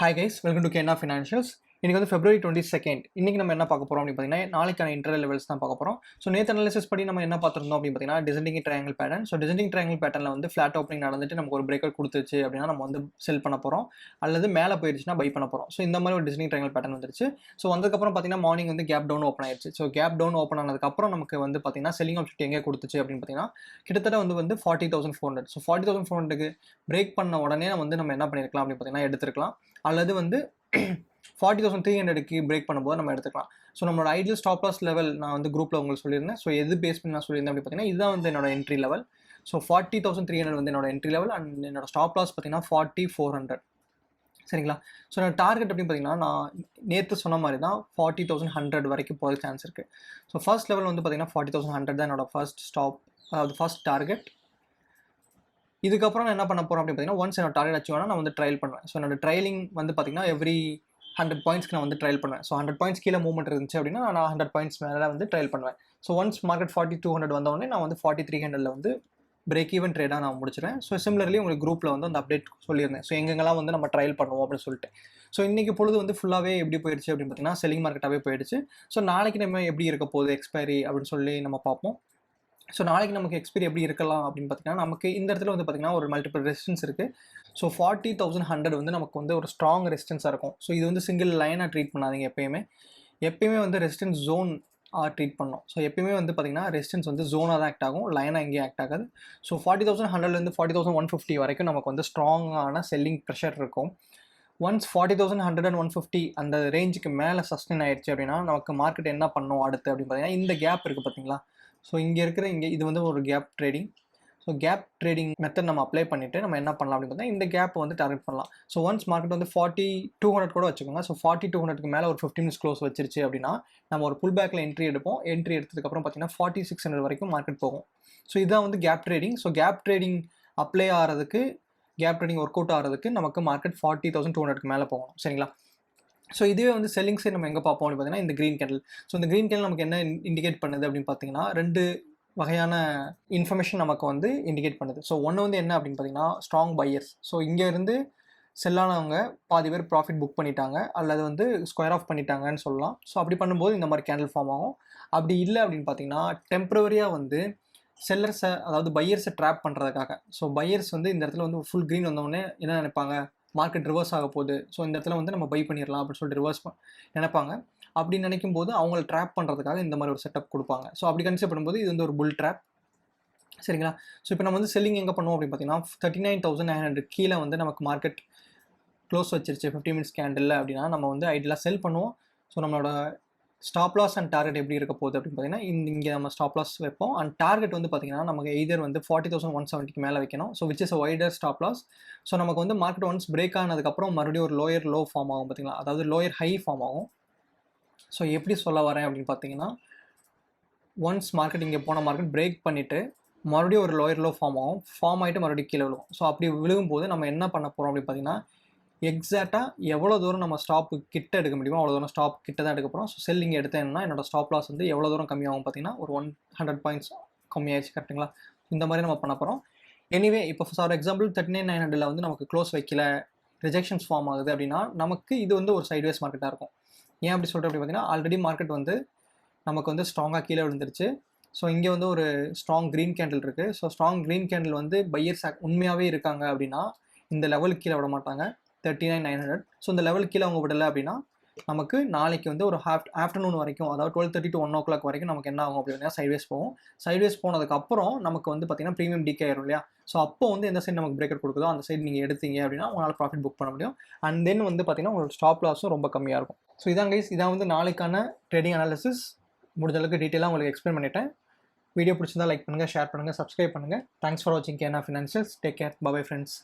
Hi guys, welcome to Kena Financials. இன்னைக்கு வந்து February 22nd. இன்னைக்கு நம்ம என்ன பார்க்க போறோம் அப்படி பார்த்தீங்கன்னா நாளைக்கான இன்டர்வல் லெவல்ஸ் தான் பார்க்க போறோம். ஸோ நேற்று அனாலிசிஸ் படி நம்ம என்ன பார்த்துருந்தோம் அப்படின்னு பார்த்தீங்கன்னா descending triangle pattern. So descending triangle பேட்டர்ல வந்து ஃபிளாட் ஓப்பனிங் நடந்துட்டு நமக்கு ஒரு பிரேக்கர் கொடுத்துச்சு அப்படின்னா நம்ம வந்து செல் பண்ண போறோம், அல்லது மேலே போயிடுச்சுன்னா பை பண்ண போறோம். ஸோ இந்த மாதிரி ஒரு டிசெண்டிங் ட்ரையாங்கிள் பேட்டர்ன் வந்துருச்சு. ஸோ வந்ததுக்கப்புறம் பார்த்தீங்கன்னா மார்னிங் வந்து கேப் டவுன் ஓப்பன் ஆயிடுச்சு. ஸோ கேப் டவுன் ஓப்பன் ஆனதுக்கப்புறம் நமக்கு வந்து பார்த்தீங்கன்னா செல்லிங் ஆப்ஷன் எங்கே கொடுத்துச்சு அப்படின்னு பார்த்தீங்கன்னா கிட்டத்தட்ட வந்து 40,400. ஸோ 40,400க்கு பிரேக் பண்ண உடனே நம்ம என்ன பண்ணிருக்கலாம் அப்படின்னு பார்த்தீங்கன்னா எடுத்துருக்கலாம், அல்லது வந்து 40,300க்கு பிரேக் பண்ணும்போது நம்ம எடுத்துக்கலாம். ஸோ நம்மளோட ஐடியல் ஸ்டாப் லாஸ் லெவல் நான் வந்து குரூப்பில் உங்களுக்கு சொல்லியிருந்தேன். ஸோ எது பேஸ் பண்ணி நான் சொல்லியிருந்தேன் அப்படின்னு பார்த்தீங்கன்னா இதுதான் வந்து என்னோட என்ட்ரி லெவல். ஸோ 40,300 வந்து என்னோட என்ட்ரி லெவல் அண்ட் என்னோட ஸ்டாப் லாஸ் பார்த்தீங்கன்னா 40,400. சரிங்களா? ஸோ என்னோட டார்கெட் அப்படின்னு பார்த்தீங்கன்னா நான் நேற்று சொன்ன மாதிரி தான் 40,100 வரைக்கும் போகிற சான்ஸ் இருக்குது. ஸோ ஃபர்ஸ்ட் லெவல் வந்து பார்த்தீங்கன்னா 40,100 தான் என்னோட ஃபர்ஸ்ட் ஸ்டாப், அதாவது ஃபர்ஸ்ட் டார்கெட். இதுக்கப்புறம் நான் என்ன பண்ண போகிறேன் அப்படின்னு பார்த்தீங்கன்னா ஒன்ஸ் என்னோட டார்கெட் அச்சீவ் ஆனால் நான் வந்து ட்ரையல் பண்ணுவேன். ஸோ என்னோட ட்ரையலிங் வந்து பார்த்தீங்கன்னா எவ்ரி 100 பாயிண்ட்ஸ்க்கு நான் வந்து ட்ரையல் பண்ணுவேன். ஸோ 100 பாயிண்ட்ஸ் கீழே மூவ்மெண்ட் இருந்துச்சு அப்படின்னா நான் 100 பாயிண்ட்ஸ் மேலே வந்து ட்ரையல் பண்ணுவேன். ஸோ ஒன்ஸ் மார்க்கெட் 40,200 வந்தோடனே நான் வந்து 40,300 வந்து பிரேக் ஈவன் ட்ரேடாக நான் முடிச்சிடுவேன். ஸோ சிமிலர்லி உங்களுக்கு குரூப்பில் வந்து அந்த அப்டேட் சொல்லியிருந்தேன். ஸோ எங்கெங்கெல்லாம் வந்து நம்ம ட்ரையல் பண்ணுவோம் அப்படின்னு சொல்லிட்டு. ஸோ இன்றைக்கி பொழுது வந்து ஃபுல்லாகவே எப்படி போயிடுச்சு அப்படின்னு பார்த்தீங்கன்னா செல்லிங் மார்க்கெட்டாகவே போயிடுச்சு. ஸோ நாளைக்கு நம்ம எப்படி இருக்க போகுது எக்ஸ்பைரி அப்படின்னு சொல்லி நம்ம பார்ப்போம். ஸோ நாளைக்கு நமக்கு எக்ஸ்பீரி எப்படி இருக்கலாம் அப்படின்னு பார்த்தீங்கன்னா நமக்கு இந்த இடத்துல வந்து பார்த்தீங்கன்னா ஒரு மல்டிபிள் ரெசிஸ்டன்ஸ் இருக்குது. ஸோ 40,100 வந்து நமக்கு வந்து ஒரு ஸ்ட்ராங் ரெசிஸ்டன்ஸாக இருக்கும். ஸோ இது வந்து சிங்கிள் லைனாக ட்ரீட் பண்ணாதீங்க. எப்பயுமே வந்து ரெசிஸ்டன்ஸ் ஜோன் ட்ரீட் பண்ணோம். ஸோ எப்பயுமே வந்து பார்த்தீங்கன்னா ரெசிஸ்டன்ஸ் வந்து ஜோனாக தான் ஆக்ட் ஆகும், லைனாக எங்கேயும் ஆக்ட் ஆகாது. ஸோ 40,100லேருந்து 40,150 வரைக்கும் நமக்கு வந்து ஸ்ட்ராங்கான செல்லிங் ப்ரெஷர் இருக்கும். ஒன்ஸ் 40,100 and 150 அந்த ரேஞ்சுக்கு மேலே சஸ்டெயின் ஆயிடுச்சு அப்படின்னா நமக்கு மார்க்கெட் என்ன பண்ணும் அடுத்து அப்படின்னு பார்த்தீங்கன்னா இந்த கேப் இருக்குது பார்த்தீங்களா? ஸோ இங்கே இது வந்து ஒரு gap trading. So gap trading method நம்ம அப்ளை பண்ணிவிட்டு நம்ம என்ன பண்ணலாம் அப்படின்னு பார்த்தீங்கன்னா இந்த கேப்பை வந்து டார்கெட் பண்ணலாம். ஸோ ஒன்ஸ் மார்க்கெட் வந்து 40,200 கூட வச்சுக்கோங்க. ஸோ 40,200க்கு மேலே ஒரு 15 minutes க்ளோஸ் வச்சிருச்சு அப்படின்னா நம்ம ஒரு புல் பேக்கில் என்ட்ரி எடுப்போம். என்ட்ரி எடுத்ததுக்கப்புறம் பார்த்தீங்கன்னா 4600 வரைக்கும் மார்க்கெட் போகும். ஸோ இதுதான் வந்து gap trading. So gap trading apply ஆகிறதுக்கு, கேப் ட்ரேடிங் ஒர்க் அவுட் ஆகிறதுக்கு நமக்கு மார்க்கெட் 40,200க்கு மேலே போகணும். சரிங்களா? ஸோ இதுவே வந்து செல்லிங் சைடு நம்ம எங்கே பார்ப்போம் அப்படின்னு பார்த்தீங்கன்னா இந்த க்ரீன் கேண்டில். ஸோ இந்த க்ரீன் கேண்டில் நமக்கு என்ன இண்டிகேட் பண்ணுது அப்படின்னு பார்த்தீங்கன்னா ரெண்டு வகையான இன்ஃபர்மேஷன் நமக்கு வந்து இண்டிகேட் பண்ணுது. ஸோ ஒன்று வந்து என்ன அப்படின்னு பார்த்தீங்கன்னா ஸ்ட்ராங் பையர்ஸ். ஸோ இங்கேருந்து செல்லானவங்க பாதி பேர் ப்ராஃபிட் புக் பண்ணிட்டாங்க, அல்லது வந்து ஸ்கொயர் ஆஃப் பண்ணிட்டாங்கன்னு சொல்லலாம். ஸோ அப்படி பண்ணும்போது இந்த மாதிரி கேண்டில் ஃபார்ம் ஆகும். அப்படி இல்லை அப்படின்னு பார்த்தீங்கன்னா டெம்பரவரியாக வந்து செல்லர்ஸை, அதாவது பையர்ஸை ட்ராப் பண்ணுறதுக்காக. ஸோ பையர்ஸ் வந்து இந்த இடத்துல வந்து ஃபுல் க்ரீன் வந்தோடனே என்ன நினைப்பாங்க, மார்க்கெட் ரிவர்ஸ் ஆக போகுது, ஸோ இந்த இடத்துல வந்து நம்ம பை பண்ணிடலாம் அப்படின்னு சொல்லிட்டு ரிவர்ஸ் நினைப்பாங்க. அப்படி நினைக்கும் போது அவங்கள ட்ராப் பண்ணுறதுக்காக இந்த மாதிரி ஒரு செட்டப் கொடுப்பாங்க. ஸோ அப்படி கன்சிடர் பண்ணும்போது இது வந்து ஒரு புல் ட்ராப். சரிங்களா? ஸோ இப்போ நம்ம வந்து செல்லிங் எங்கே பண்ணுவோம் அப்படின்னு பார்த்தீங்கன்னா 39,900 கீழே வந்து நமக்கு மார்க்கெட் க்ளோஸ் வச்சிருச்சு 15 minutes கேண்டில் அப்படின்னா நம்ம வந்து ஐடியலாக செல் பண்ணுவோம். ஸோ நம்மளோட ஸ்டாப் லாஸ் அண்ட் டார்கெட் எப்படி இருக்க போகுது அப்படின்னு பார்த்தீங்கன்னா இங்கே நம்ம ஸ்டாப் லாஸ் வைப்போம். அண்ட் டார்கெட் வந்து பார்த்தீங்கன்னா நமக்கு எய்தர் வந்து 40,170க்கு மேலே வைக்கணும். So which is a wider stop loss. So நமக்கு வந்து மார்க்கெட் ஒன்ஸ் பிரேக் ஆனதுக்கப்புறம் மறுபடியும் ஒரு லோயர் லோ ஃபார்ம் ஆகும் பார்த்தீங்களா, அதாவது லோயர் ஹை ஃபார்ம் ஆகும். ஸோ எப்படி சொல்ல வரேன் அப்படின்னு பார்த்தீங்கன்னா ஒன்ஸ் மார்க்கெட் இங்கே போன மார்க்கெட் பிரேக் பண்ணிவிட்டு மறுபடியும் ஒரு லோயர் லோ ஃபார்ம் ஆகிட்டு மறுபடியும் கீழே விழுவும். ஸோ அப்படி விழுகும்போது நம்ம என்ன பண்ண போகிறோம் அப்படின்னு பார்த்தீங்கன்னா எக்ஸாக்டாக எவ்வளோ தூரம் நம்ம ஸ்டாப்பு கிட்ட எடுக்க முடியுமோ அவ்வளோ தூரம் ஸ்டாப் கிட்ட தான் எடுக்க போகிறோம். ஸோ செல்லிங் எடுத்தேன்னா என்னோட ஸ்டாப் லாஸ் வந்து எவ்வளோ தூரம் கம்மியாகும் பார்த்தீங்கன்னா ஒரு 100 பாயிண்ட்ஸ் கம்மியாயிடுச்சு. கரெக்டுங்களா? இந்த மாதிரி நம்ம பண்ண போகிறோம். எனிவே இப்போ ஃபார் எக்ஸாம்பிள் 39,900 வந்து நமக்கு க்ளோஸ் வைக்கல, ரிஜெக்ஷன்ஸ் ஃபார்ம் ஆகுது அப்படின்னா நமக்கு இது வந்து ஒரு சைட்வேஸ் மார்க்கெட்டாக இருக்கும். ஏன் அப்படி சொல்கிறேன் அப்படின்னு பார்த்தீங்கன்னா ஆல்ரெடி மார்க்கெட் வந்து நமக்கு வந்து ஸ்ட்ராங்காக கீழே விழுந்துருச்சு. ஸோ இங்கே வந்து ஒரு ஸ்ட்ராங் க்ரீன் கேண்டில் இருக்குது. ஸோ ஸ்ட்ராங் க்ரீன் கேண்டில் வந்து பையர்ஸ் உண்மையாகவே இருக்காங்க அப்படின்னா இந்த லெவலுக்கு கீழே விட மாட்டாங்க, 39,900. ஸோ இந்த லெவல் கீழே அவங்க விடலை அப்படின்னா நமக்கு நாளைக்கு வந்து ஒரு ஆஃப்டர்நூன் வரைக்கும், அதாவது 12:30 to 1 o'clock வரைக்கும் நமக்கு என்ன ஆகும் அப்படின்னா சைட்வேஸ் போகும். சைட்வேஸ் போனதுக்கப்புறம் நமக்கு வந்து பார்த்தீங்கன்னா ப்ரீமியம் டிகே ஆயிரும் இல்லையா? ஸோ அப்போ வந்து எந்த சைடு நமக்கு பிரேக்கர் கொடுக்குதோ அந்த சைடு நீங்கள் எடுத்தீங்க அப்படின்னா உங்களால் ப்ராஃபிட் புக் பண்ண முடியும். அண்ட் தென் வந்து பார்த்தீங்கன்னா உங்களோட ஸ்டாப் லாஸும் ரொம்ப கம்மியாக இருக்கும். ஸோ இதான் கைஸ், இதான் வந்து நாளைக்கான ட்ரேடிங் அனாலிசிஸ். முடிஞ்ச அளவுக்கு டீட்டெயிலாக உங்களுக்கு எக்ஸ்பிளைன் பண்ணிட்டேன். வீடியோ பிடிச்சிருந்தா லைக் பண்ணுங்கள், ஷேர் பண்ணுங்கள், சப்ஸ்கிரைப் பண்ணுங்கள். தேங்க்ஸ் ஃபார் வாட்சிங் கேனா financials. Take care. Bye friends.